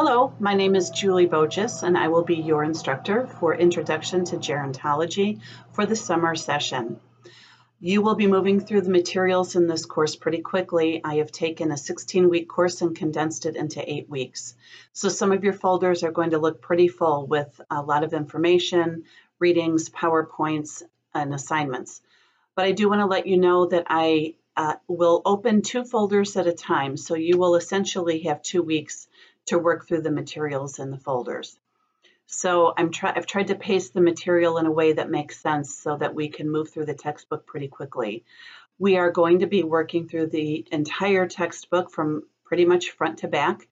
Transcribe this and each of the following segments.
Hello, my name is Julie Boges, and I will be your instructor for Introduction to Gerontology for the summer session. You will be moving through the materials in this course pretty quickly. I have taken a 16-week course and condensed it into 8 weeks. So some of your folders are going to look pretty full with a lot of information, readings, PowerPoints, and assignments. But I do want to let you know that I will open 2 folders at a time, so you will essentially have 2 weeks to work through the materials in the folders. So I've tried to paste the material in a way that makes sense so that we can move through the textbook pretty quickly. We are going to be working through the entire textbook from pretty much front to back.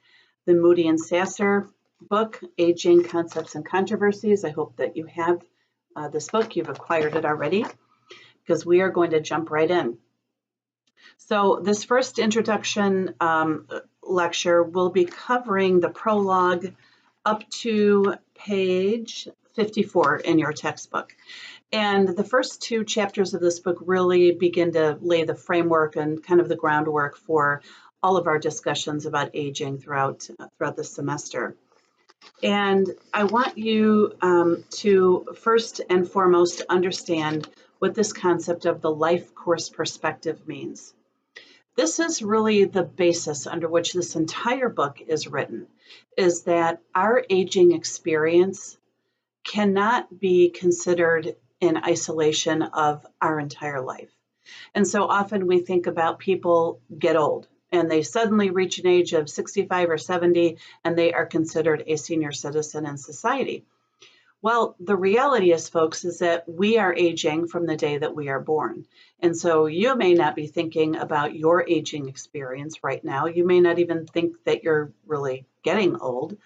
The Moody and Sasser book, Aging Concepts and Controversies. I hope that you have this book. You've acquired it already, because we are going to jump right in. So this first introduction lecture will be covering the prologue up to page 54 in your textbook. And the first 2 chapters of this book really begin to lay the framework and kind of the groundwork for all of our discussions about aging throughout the semester. And I want you to first and foremost understand what this concept of the life course perspective means. This is really the basis under which this entire book is written, is that our aging experience cannot be considered in isolation of our entire life. And so often we think about people get old and they suddenly reach an age of 65 or 70 and they are considered a senior citizen in society. Well, the reality is, folks, is that we are aging from the day that we are born. And so you may not be thinking about your aging experience right now. You may not even think that you're really getting old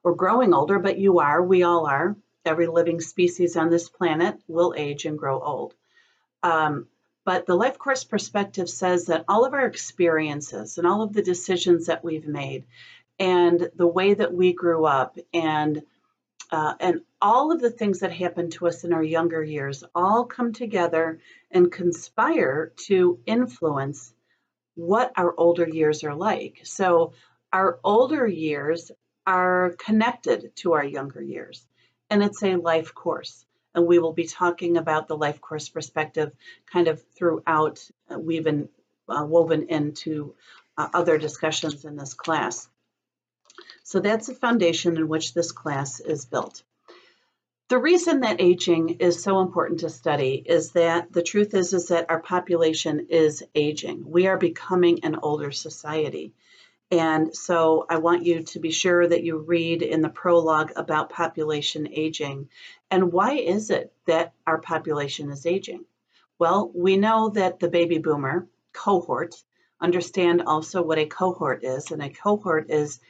or growing older, but you are. We all are. Every living species on this planet will age and grow old. But the life course perspective says that all of our experiences and all of the decisions that we've made and the way that we grew up and all of the things that happened to us in our younger years all come together and conspire to influence what our older years are like. So our older years are connected to our younger years, and it's a life course. And we will be talking about the life course perspective kind of throughout, woven into other discussions in this class. So that's the foundation in which this class is built. The reason that aging is so important to study is that the truth is that our population is aging. We are becoming an older society. And so I want you to be sure that you read in the prologue about population aging. And why is it that our population is aging? Well, we know that the baby boomer cohort, understand also what a cohort is, and a cohort is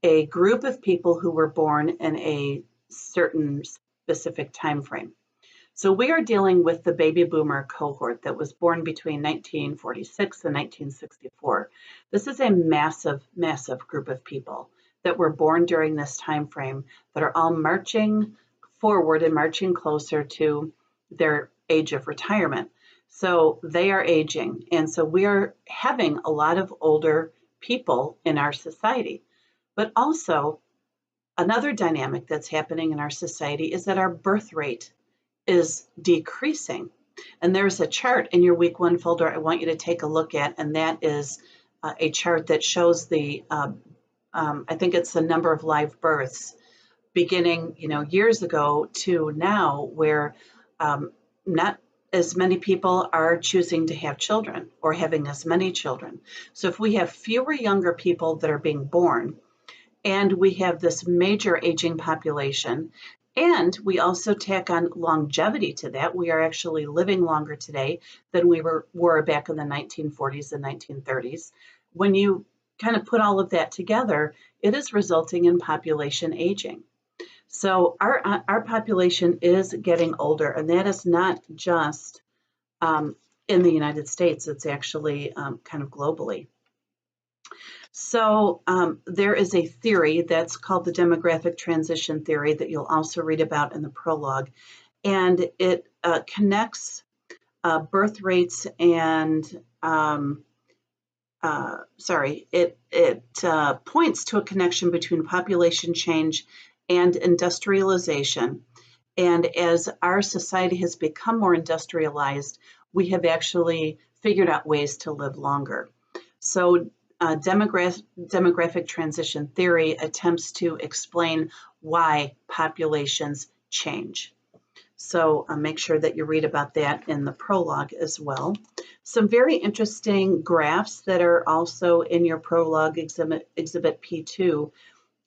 a group of people who were born in a certain specific time frame. So we are dealing with the baby boomer cohort that was born between 1946 and 1964. This is a massive, massive group of people that were born during this time frame that are all marching forward and marching closer to their age of retirement. So they are aging. And so we are having a lot of older people in our society. But also, another dynamic that's happening in our society is that our birth rate is decreasing. And there's a chart in your week 1 folder I want you to take a look at, and that is a chart that shows the, I think it's the number of live births beginning, years ago to now, where not as many people are choosing to have children or having as many children. So if we have fewer younger people that are being born, and we have this major aging population, and we also tack on longevity to that. We are actually living longer today than we were back in the 1940s and 1930s. When you kind of put all of that together, it is resulting in population aging. So our population is getting older, and that is not just in the United States. It's actually kind of globally. So there is a theory that's called the demographic transition theory that you'll also read about in the prologue, and it connects birth rates and points to a connection between population change and industrialization. And as our society has become more industrialized, we have actually figured out ways to live longer. So demographic transition theory attempts to explain why populations change. So make sure that you read about that in the prologue as well. Some very interesting graphs that are also in your prologue exhibit P2,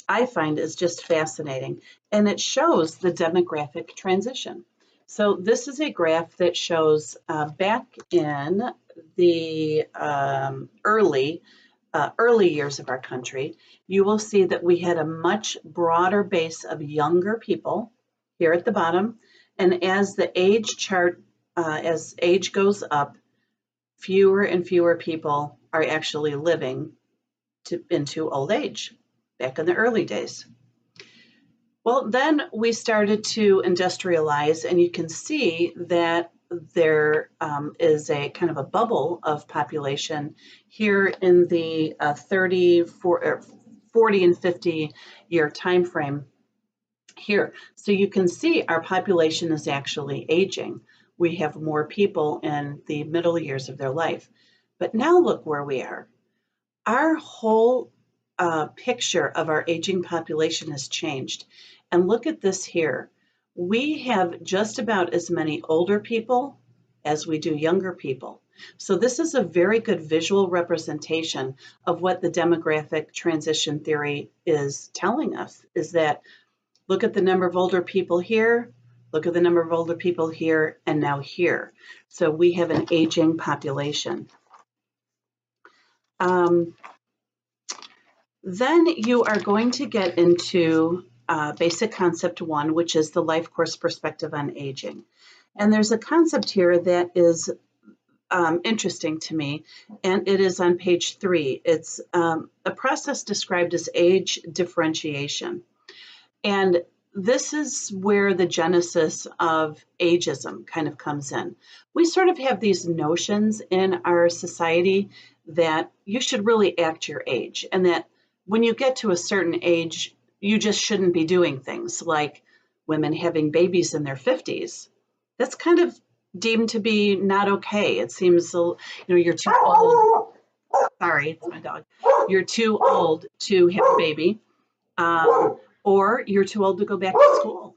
I find is just fascinating. And it shows the demographic transition. So this is a graph that shows back in the early years of our country, you will see that we had a much broader base of younger people here at the bottom. And as the age chart, as age goes up, fewer and fewer people are actually living into old age back in the early days. Well, then we started to industrialize, and you can see that there is a kind of a bubble of population here in the 40 and 50 year time frame here. So you can see our population is actually aging. We have more people in the middle years of their life. But now look where we are. Our whole picture of our aging population has changed. And look at this here. We have just about as many older people as we do younger people. So this is a very good visual representation of what the demographic transition theory is telling us, is that look at the number of older people here, look at the number of older people here, and now here. So we have an aging population. Then you are going to get into basic concept 1, which is the life course perspective on aging. And there's a concept here that is interesting to me, and it is on page 3. It's a process described as age differentiation. And this is where the genesis of ageism kind of comes in. We sort of have these notions in our society that you should really act your age, and that when you get to a certain age, you just shouldn't be doing things like women having babies in their 50s. That's kind of deemed to be not okay. It seems, you're too old. Sorry, it's my dog. You're too old to have a baby. Or you're too old to go back to school.